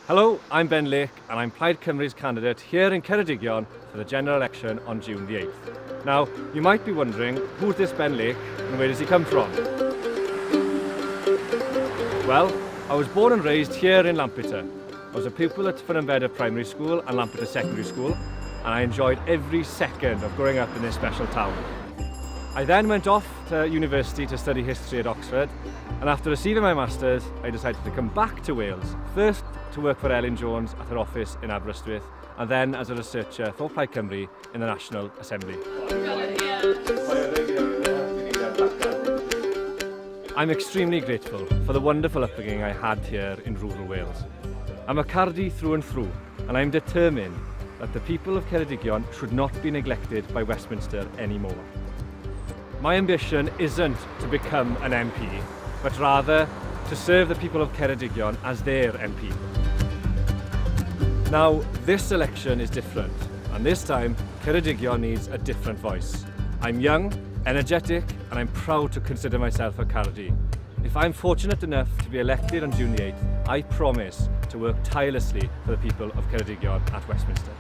Hello, I'm Ben Lake and I'm Plaid Cymru's candidate here in Ceredigion for the general election on June the 8th. Now, you might be wondering, who's this Ben Lake and where does he come from? Well, I was born and raised here in Lampeter. I was a pupil at Fynbeneda Primary School and Lampeter Secondary School, and I enjoyed every second of growing up in this special town. I then went off to university to study history at Oxford, and after receiving my Masters, I decided to come back to Wales, first to work for Elin Jones at her office in Aberystwyth, and then as a researcher for Plaid Cymru in the National Assembly. I'm extremely grateful for the wonderful upbringing I had here in rural Wales. I'm a Cardi through and through, and I'm determined that the people of Ceredigion should not be neglected by Westminster anymore. My ambition isn't to become an MP, but rather to serve the people of Ceredigion as their MP. Now, this election is different, and this time Ceredigion needs a different voice. I'm young, energetic, and I'm proud to consider myself a Cardi. If I'm fortunate enough to be elected on June the 8th, I promise to work tirelessly for the people of Ceredigion at Westminster.